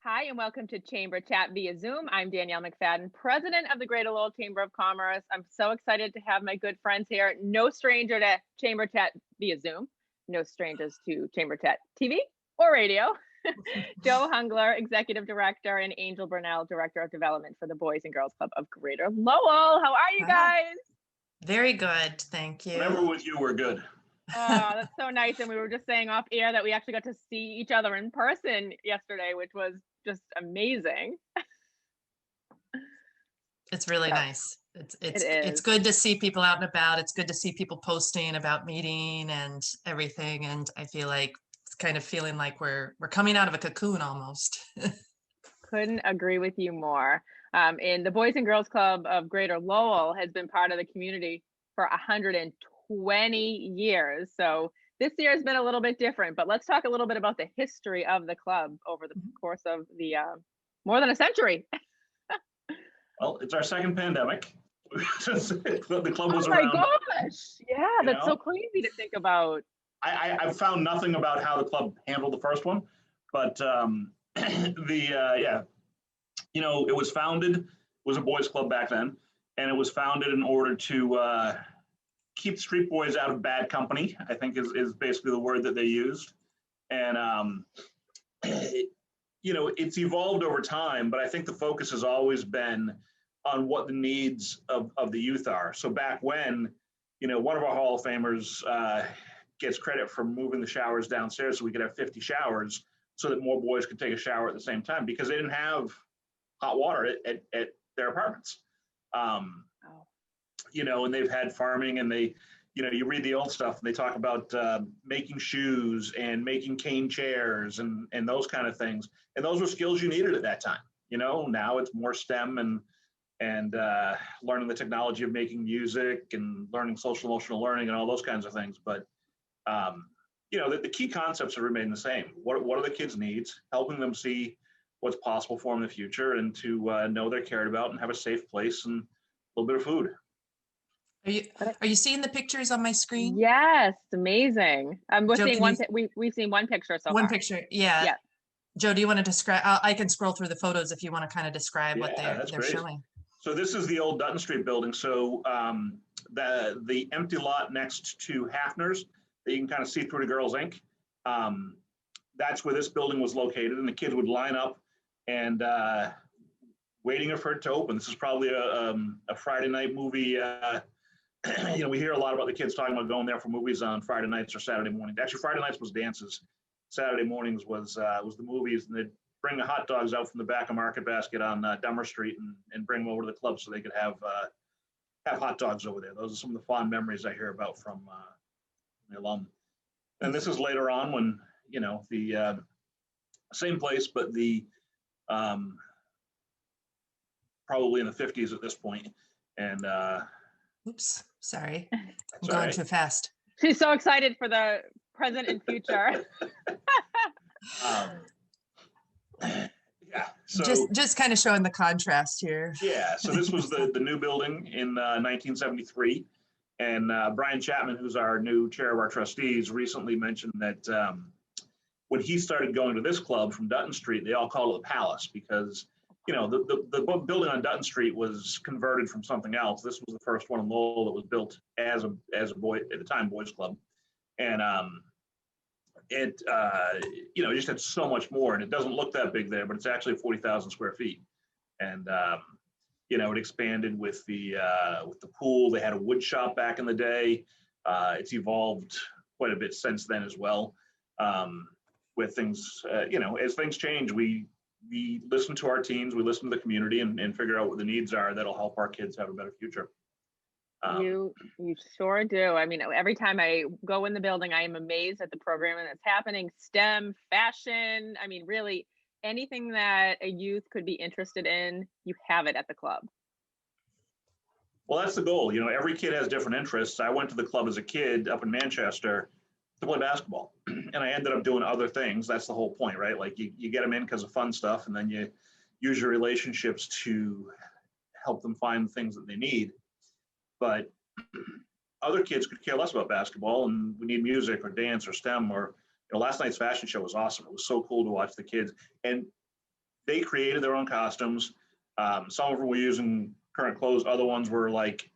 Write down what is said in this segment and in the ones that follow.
Hi, and welcome to Chamber Chat via Zoom. I'm Danielle 𝗏𝐾fadden, president of the Greater Lowell Chamber of Commerce. I'm so excited to have my good friends here. No stranger to Chamber Chat via Zoom, no strangers to Chamber Chat TV or radio. Joe Hungler, executive director, and Angel Brunelle, director of development for the Boys and Girls Club of Greater Lowell. How are you guys? Very good, thank you. Whenever with you, we're good. Oh, that's so nice. And we were just saying off air that we actually got to see each other in person yesterday, which was just amazing. It's really nice. It's good to see people out and about. It's good to see people posting about meeting and everything. And I feel like it's kind of feeling like we're coming out of a cocoon almost. Couldn't agree with you more. And the Boys and Girls Club of Greater Lowell has been part of the community for 120 years. So this year has been a little bit different, but let's talk a little bit about the history of the club over the course of the more than a century. Well, it's our second pandemic. The club was around. Oh my gosh! Yeah, that's so crazy to think about. I've found nothing about how the club handled the first one, but it was founded. It was a boys' club back then, and it was founded in order to keep street boys out of bad company, I think is basically the word that they used. And, it's evolved over time, but I think the focus has always been on what the needs of the youth are. So back when, one of our Hall of Famers gets credit for moving the showers downstairs so we could have 50 showers so that more boys could take a shower at the same time because they didn't have hot water at their apartments. And they've had farming and they, you read the old stuff and they talk about making shoes and making cane chairs and those kind of things. And those were skills you needed at that time. Now it's more STEM and learning the technology of making music and learning social emotional learning and all those kinds of things. But, the key concepts have remained the same. What are the kids' needs? Helping them see what's possible for them in the future and to know they're cared about and have a safe place and a little bit of food. Are you seeing the pictures on my screen? Yes, amazing. We're Joe, seeing one. We've seen one picture so far. One picture, yeah. Yeah. Joe, do you want to describe? I can scroll through the photos if you want to kind of describe what they're showing. So this is the old Dutton Street building. So the empty lot next to Hafner's that you can kind of see through to Girls Inc. That's where this building was located, and the kids would line up and waiting for it to open. This is probably a Friday night movie. We hear a lot about the kids talking about going there for movies on Friday nights or Saturday mornings. Actually, Friday nights was dances. Saturday mornings was the movies, and they'd bring the hot dogs out from the back of Market Basket on Dummer Street and bring them over to the club so they could have hot dogs over there. Those are some of the fond memories I hear about from the alum. And this is later on when the same place, but the probably in the 50s at this point, and. Oops, sorry. I'm going too fast. She's so excited for the present and future. So just kind of showing the contrast here. Yeah, so this was the new building in 1973. And Brian Chapman, who's our new chair of our trustees, recently mentioned that when he started going to this club from Dutton Street, they all called it the Palace because the building on Dutton Street was converted from something else. This was the first one in Lowell that was built as a boy at the time boys club, and it just had so much more. And it doesn't look that big there, but it's actually 40,000 square feet. And it expanded with the pool. They had a wood shop back in the day. It's evolved quite a bit since then as well. With things, as things change, we listen to our teens, we listen to the community and figure out what the needs are that'll help our kids have a better future. You sure do. I mean, every time I go in the building, I am amazed at the programming that's happening. STEM, fashion, I mean, really anything that a youth could be interested in, you have it at the club. Well, that's the goal. Every kid has different interests. I went to the club as a kid up in Manchester to play basketball. And I ended up doing other things. That's the whole point, right? Like you get them in because of fun stuff, and then you use your relationships to help them find the things that they need. But other kids could care less about basketball, and we need music or dance or STEM or last night's fashion show was awesome. It was so cool to watch the kids. And they created their own costumes. Some of them were using current clothes. Other ones were like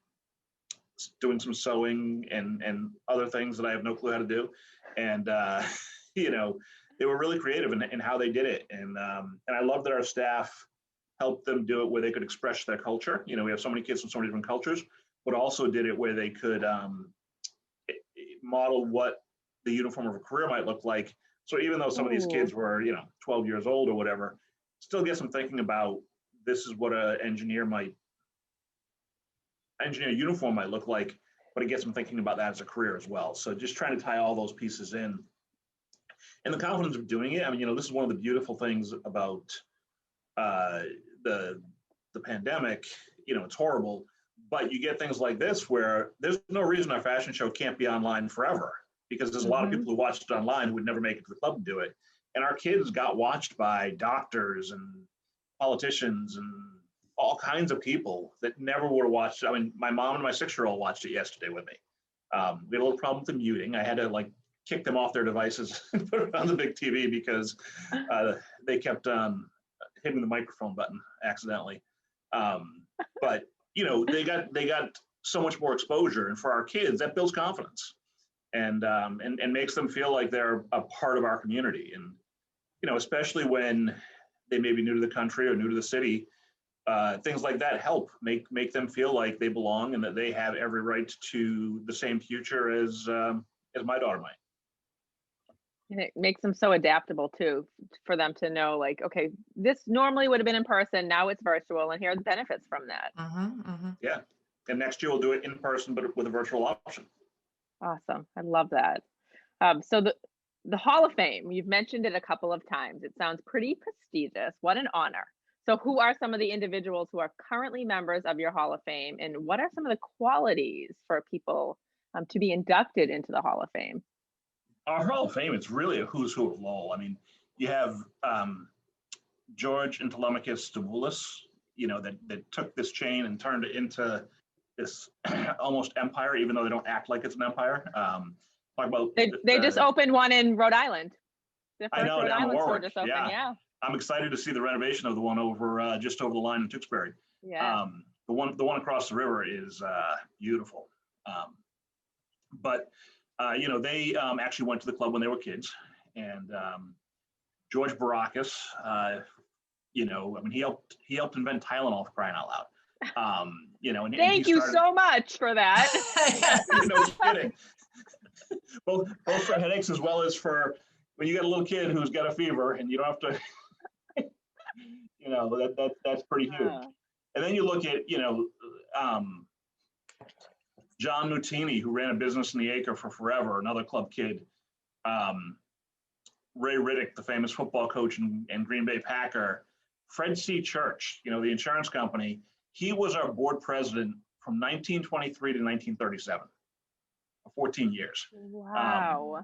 doing some sewing and other things that I have no clue how to do. And, you know, they were really creative in how they did it. And I love that our staff helped them do it where they could express their culture. You know, we have so many kids from so many different cultures, but also did it where they could model what the uniform of a career might look like. So even though some of these kids were, you know, 12 years old or whatever, still gets them thinking about this is what an engineer uniform might look like, but it gets them thinking about that as a career as well. So just trying to tie all those pieces in. And the confidence of doing it, I mean, you know, this is one of the beautiful things about the pandemic. You know, it's horrible, but you get things like this where there's no reason our fashion show can't be online forever, because there's a lot of people who watched it online who would never make it to the club to do it. And our kids got watched by doctors and politicians and all kinds of people that never would have watched it. I mean, my mom and my 6-year-old watched it yesterday with me. We had a little problem with the muting. I had to like kick them off their devices and put it on the big TV because they kept hitting the microphone button accidentally. But you know, they got so much more exposure, and for our kids, that builds confidence and makes them feel like they're a part of our community. And you know, especially when they may be new to the country or new to the city, things like that help make them feel like they belong and that they have every right to the same future as my daughter might. And it makes them so adaptable too, for them to know like, okay, this normally would have been in person, now it's virtual, and here are the benefits from that. Yeah, and next year we'll do it in person, but with a virtual option. Awesome, I love that. So the Hall of Fame, you've mentioned it a couple of times. It sounds pretty prestigious. What an honor. So who are some of the individuals who are currently members of your Hall of Fame, and what are some of the qualities for people to be inducted into the Hall of Fame? Our Hall of Fame, it's really a who's who of Lowell. I mean, you have George and 𝗨𝘀𝗲𝗄𝐿, you know, that took this chain and turned it into this almost empire, even though they don't act like it's an empire. Talk about they just opened one in Rhode Island. The first I know, Rhode down in Island store Warwick. just opened, yeah. I'm excited to see the renovation of the one over just over the line in Tewksbury. Yeah. The one across the river is beautiful. But you know, they actually went to the club when they were kids, and George Barakis, you know, I mean, he helped invent Tylenol, for crying out loud. You know, and thank you so much for that. No kidding. both for headaches as well as for when you got a little kid who's got a fever and you don't have to, you know, that's pretty huge. And then you look at, you know, John Mutini, who ran a business in the Acre for forever, another club kid. Ray Riddick, the famous football coach and Green Bay Packer. Fred C. Church, you know, the insurance company. He was our board president from 1923 to 1937, for 14 years. Wow.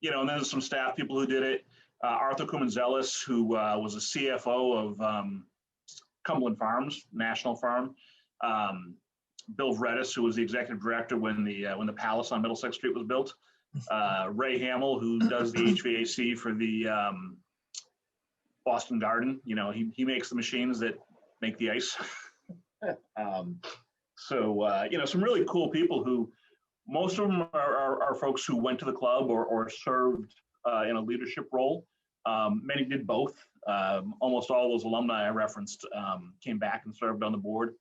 You know, and then there's some staff people who did it. Arthur 𝗂𝐻𝐸𝐸𝐿, who was a CFO of Cumberland Farms, national farm. 𝗵𝗵𝗸𝗀, who was the executive director when the palace on Middlesex Street was built. Ray Hamill, who does the HVAC for the Boston Garden. You know, he makes the machines that make the ice. So you know, some really cool people who, most of them are folks who went to the club or served in a leadership role. Many did both. Almost all those alumni I referenced came back and served on the board.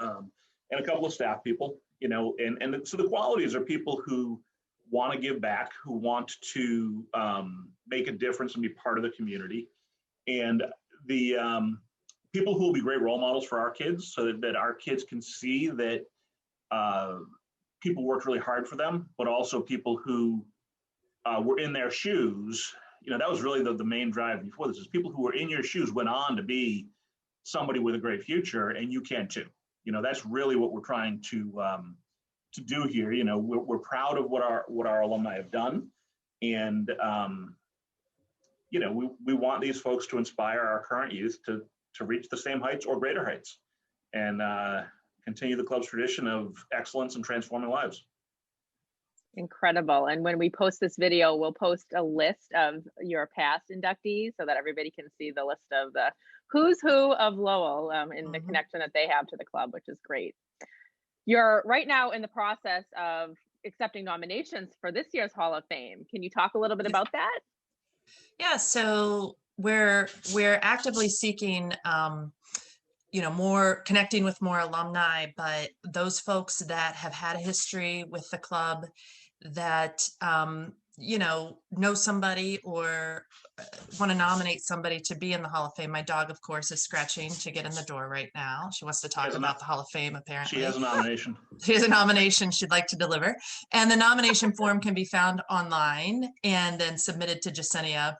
And a couple of staff people, you know, and so the qualities are people who want to give back, who want to make a difference and be part of the community, and the people who will be great role models for our kids, so that our kids can see that people worked really hard for them, but also people who were in their shoes. You know, that was really the main drive before this, is people who were in your shoes went on to be somebody with a great future, and you can too. You know, that's really what we're trying to do here. You know, we're proud of what our alumni have done, and you know, we want these folks to inspire our current youth to reach the same heights or greater heights, and continue the club's tradition of excellence and transforming lives. Incredible. And when we post this video, we'll post a list of your past inductees so that everybody can see the list of the who's who of Lowell and the connection that they have to the club, which is great. You're right now in the process of accepting nominations for this year's Hall of Fame. Can you talk a little bit about that? Yeah, so we're actively seeking more connecting with more alumni, but those folks that have had a history with the club that know somebody or want to nominate somebody to be in the Hall of Fame. My dog, of course, is scratching to get in the door right now. She wants to talk about the Hall of Fame, apparently. She has a nomination. She has a nomination she'd like to deliver. And the nomination form can be found online and then submitted to Ksenia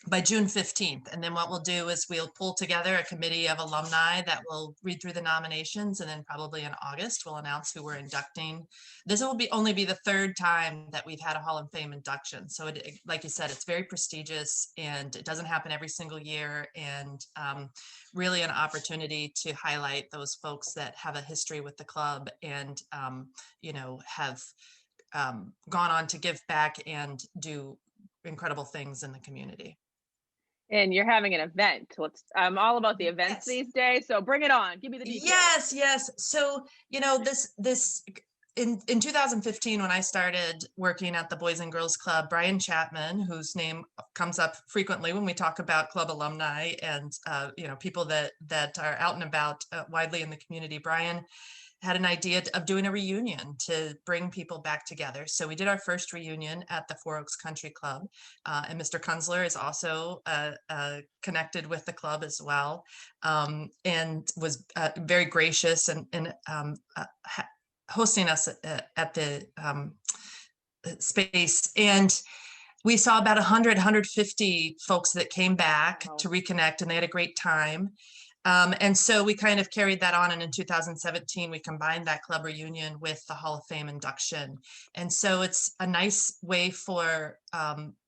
by June 15th. And then what we'll do is we'll pull together a committee of alumni that will read through the nominations, and then probably in August we'll announce who we're inducting. This will only be the third time that we've had a Hall of Fame induction. So like you said, it's very prestigious and it doesn't happen every single year, and really an opportunity to highlight those folks that have a history with the club and have gone on to give back and do incredible things in the community. And you're having an event. I'm all about the events these days. So bring it on. Give me the details. Yes. So, this in 2015, when I started working at the Boys and Girls Club, Brian Chapman, whose name comes up frequently when we talk about club alumni and, people that are out and about widely in the community, Brian had an idea of doing a reunion to bring people back together. So we did our first reunion at the Four Oaks Country Club, and Mr. 𝗂𝐚𝐦𝐿 is also connected with the club as well, and was very gracious and hosting us at the space. And we saw about 150 folks that came back to reconnect, and they had a great time. And so we kind of carried that on, and in 2017 we combined that club reunion with the Hall of Fame induction. And so it's a nice way for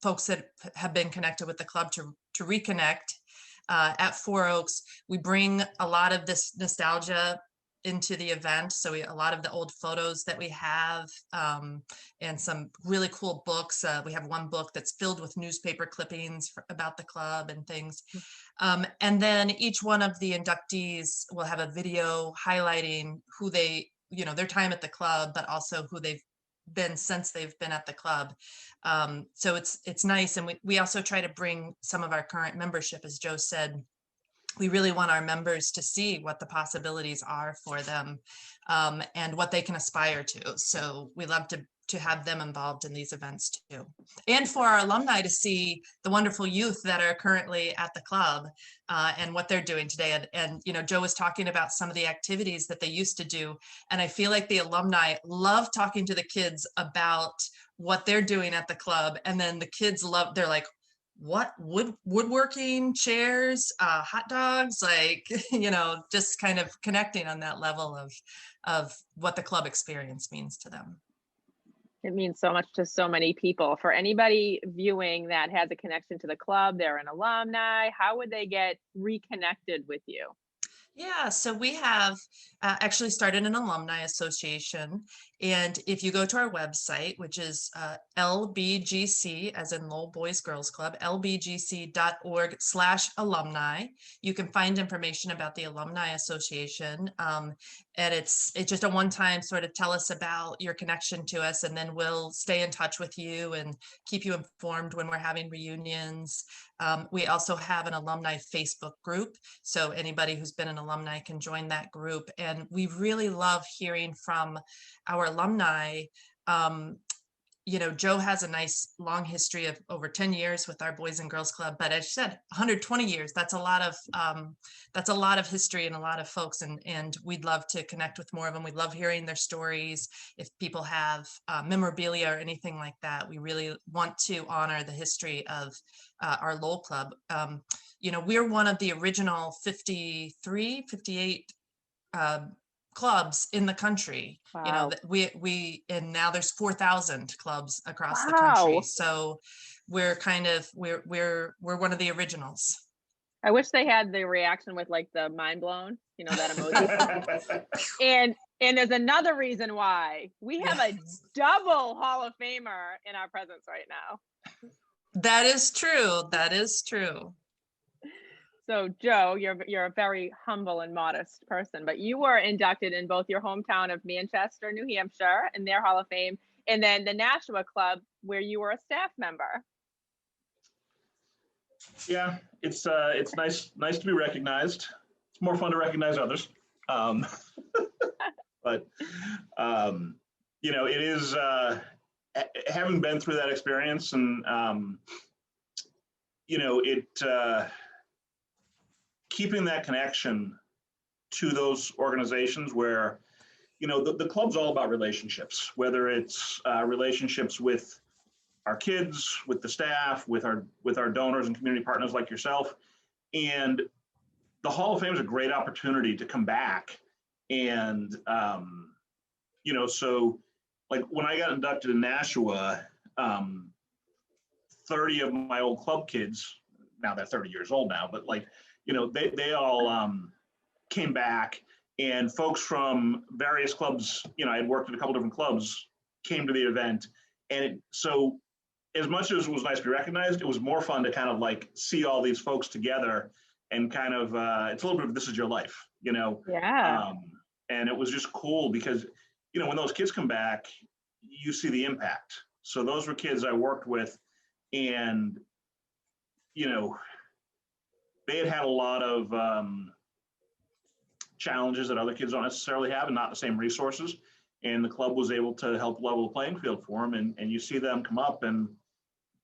folks that have been connected with the club to reconnect. At Four Oaks, we bring a lot of this nostalgia into the event. So a lot of the old photos that we have, and some really cool books. We have one book that's filled with newspaper clippings about the club and things. And then each one of the inductees will have a video highlighting who their time at the club, but also who they've been since they've been at the club. So it's nice. And we also try to bring some of our current membership, as Joe said. We really want our members to see what the possibilities are for them, and what they can aspire to. So we love to have them involved in these events too. And for our alumni to see the wonderful youth that are currently at the club, and what they're doing today. And Joe was talking about some of the activities that they used to do. And I feel like the alumni love talking to the kids about what they're doing at the club. And then the kids they're like, what, woodworking, chairs, hot dogs, just kind of connecting on that level of what the club experience means to them. It means so much to so many people. For anybody viewing that has a connection to the club, they're an alumni, how would they get reconnected with you? Yeah, so we have actually started an alumni association. And if you go to our website, which is 𝗨𝗶𝗫𝐶, as in Lowell Boys Girls Club, 𝗨𝗵𝐺c.org/alumni, you can find information about the Alumni Association. And it's just a one-time sort of tell us about your connection to us, and then we'll stay in touch with you and keep you informed when we're having reunions. We also have an alumni Facebook group, so anybody who's been an alumni can join that group. And we really love hearing from our alumni. Joe has a nice long history of over 10 years with our Boys and Girls Club, but as you said, 120 years, that's a lot of history and a lot of folks, and we'd love to connect with more of them. We love hearing their stories. If people have memorabilia or anything like that, we really want to honor the history of our Lowell Club. We're one of the original 58 clubs in the country. Wow. And now there's 4,000 clubs across the country. So we're we're one of the originals. I wish they had the reaction with like the mind blown, that emoji. And And there's another reason why we have a double Hall of Famer in our presence right now. That is true. That is true. So Joe, you're a very humble and modest person, but you were inducted in both your hometown of Manchester, New Hampshire, in their Hall of Fame, and then the Nashua Club, where you were a staff member. Yeah, it's nice to be recognized. It's more fun to recognize others. But you know, it is having been through that experience, and you know, keeping that connection to those organizations where, you know, the club's all about relationships, whether it's relationships with our kids, with the staff, with our donors and community partners like yourself. And the Hall of Fame is a great opportunity to come back. And, you know, so like when I got inducted in Nashua, 30 of my old club kids, now they're 30 years old now, but like, you know, they all came back, and folks from various clubs, you know, I had worked at a couple different clubs, came to the event. And so as much as it was nice to be recognized, it was more fun to kind of like see all these folks together and kind of, it's a little bit of this is your life, you know? Yeah. And it was just cool because, you know, when those kids come back, you see the impact. So those were kids I worked with, and, you know, they had a lot of challenges that other kids don't necessarily have, and not the same resources. And the club was able to help level the playing field for them. And you see them come up, and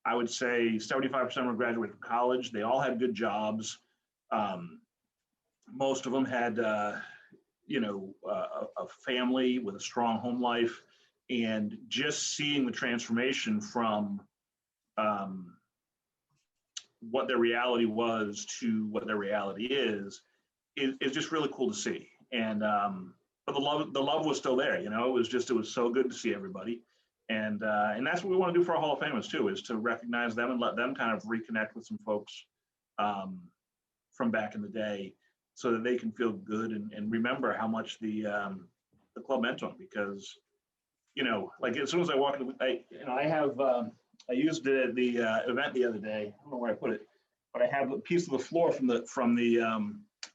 I would say 75% were graduated from college. They all had good jobs. Most of them had, you know, a family with a strong home life, and just seeing the transformation from what their reality was to what their reality is just really cool to see. And but the love was still there, you know. It was so good to see everybody. And that's what we want to do for our Hall of Famers too, is to recognize them and let them kind of reconnect with some folks from back in the day, so that they can feel good and remember how much the club meant to them. Because, you know, like as soon as I walk in, I used it at the event the other day. I don't know where I put it, but I have a piece of the floor from the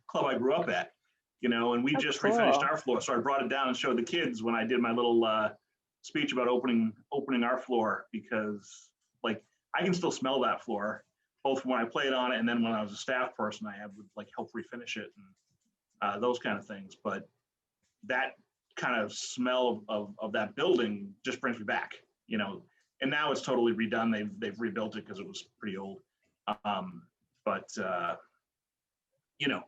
club I grew up at, you know, and we That's just cool. refinished our floor. So I brought it down and showed the kids when I did my little speech about opening our floor, because like I can still smell that floor, both when I played on it and then when I was a staff person, I would like help refinish it and those kind of things. But that kind of smell of that building just brings me back, you know. And now it's totally redone. They've rebuilt it because it was pretty old. But you know,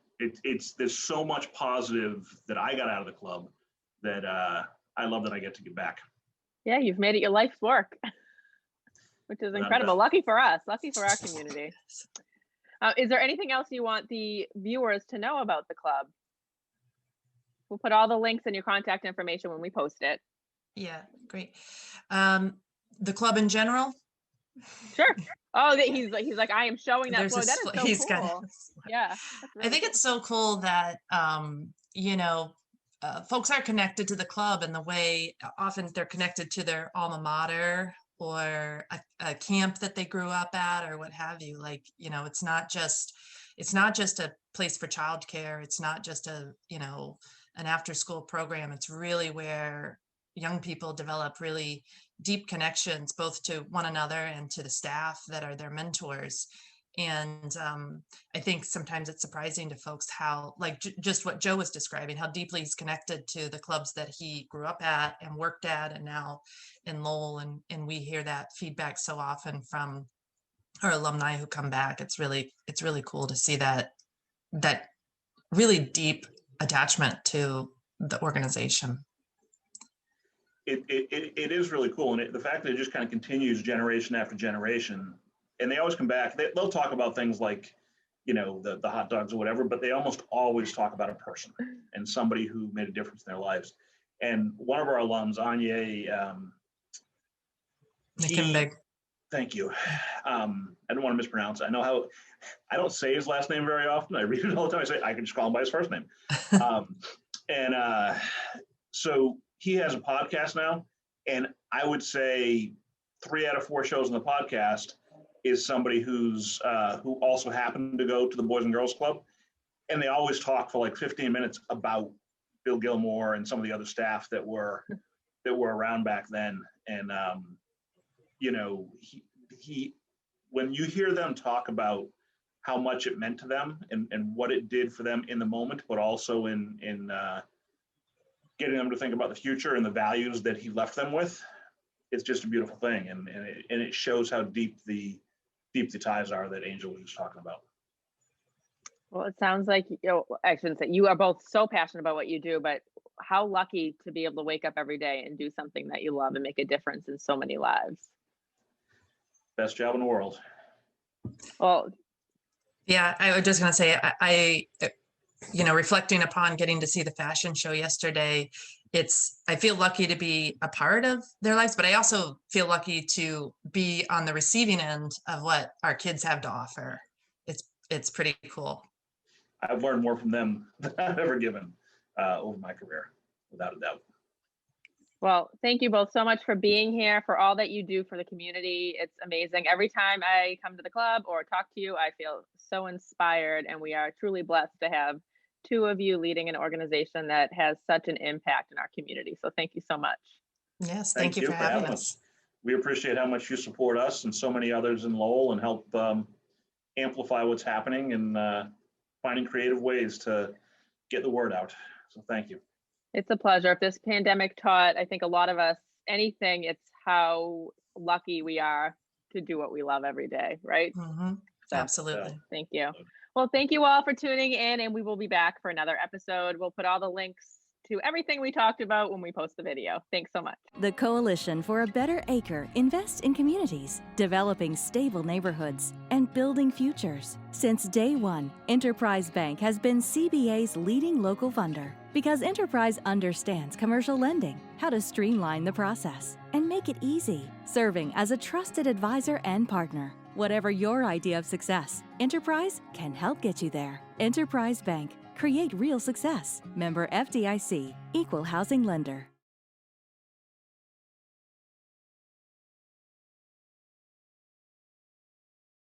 there's so much positive that I got out of the club that I love that I get to give back. Yeah, you've made it your life's work, which is incredible. Lucky for us, lucky for our community. Is there anything else you want the viewers to know about the club? We'll put all the links and your contact information when we post it. Yeah, great. The club in general? Sure. Oh, he's like, I am showing that floor. That is so cool. Got yeah. Really I think it's so cool that, you know, folks are connected to the club in the way often they're connected to their alma mater or a camp that they grew up at or what have you. Like, you know, it's not just a place for childcare. It's not just an after school program. It's really where young people develop really deep connections, both to one another and to the staff that are their mentors. And I think sometimes it's surprising to folks how, like just what Joe was describing, how deeply he's connected to the clubs that he grew up at and worked at, and now in Lowell. And we hear that feedback so often from our alumni who come back. It's really cool to see that really deep attachment to the organization. It is really cool, and the fact that it just kind of continues generation after generation, and they always come back. They'll talk about things like, you know, the hot dogs or whatever, but they almost always talk about a person and somebody who made a difference in their lives. And one of our alums, 𝗂𝐡𝐚𝐭. Thank you. I don't want to mispronounce it. I don't say his last name very often. I read it all the time. I can just call him by his first name. So he has a podcast now, and I would say 3 out of 4 shows on the podcast is somebody who also happened to go to the Boys and Girls Club, and they always talk for like 15 minutes about Bill Gilmore and some of the other staff that were around back then. And he when you hear them talk about how much it meant to them and what it did for them in the moment, but also in getting them to think about the future and the values that he left them with, it's just a beautiful thing. And it shows how deep the ties are that Angel was just talking about. Well, it sounds like, I shouldn't say, you are both so passionate about what you do, but how lucky to be able to wake up every day and do something that you love and make a difference in so many lives. Best job in the world. Well, yeah, I was just going to say, I reflecting upon getting to see the fashion show yesterday, I feel lucky to be a part of their lives, but I also feel lucky to be on the receiving end of what our kids have to offer. It's pretty cool. I've learned more from them than I've ever given over my career, without a doubt. Well, thank you both so much for being here, for all that you do for the community. It's amazing. Every time I come to the club or talk to you, I feel so inspired, and we are truly blessed to have 2 of you leading an organization that has such an impact in our community. So thank you so much. Yes, thank you for having us. We appreciate how much you support us and so many others in Lowell and help amplify what's happening and finding creative ways to get the word out. So thank you. It's a pleasure. If this pandemic taught, I think a lot of us anything, it's how lucky we are to do what we love every day, right? Mm-hmm. So, absolutely. Thank you. Well, thank you all for tuning in, and we will be back for another episode. We'll put all the links to everything we talked about when we post the video. Thanks so much. The Coalition for a Better Acre invests in communities, developing stable neighborhoods, and building futures. Since day one, Enterprise Bank has been CBA's leading local funder because Enterprise understands commercial lending, how to streamline the process, and make it easy, serving as a trusted advisor and partner. Whatever your idea of success, Enterprise can help get you there. Enterprise Bank. Create real success. Member FDIC. Equal housing lender.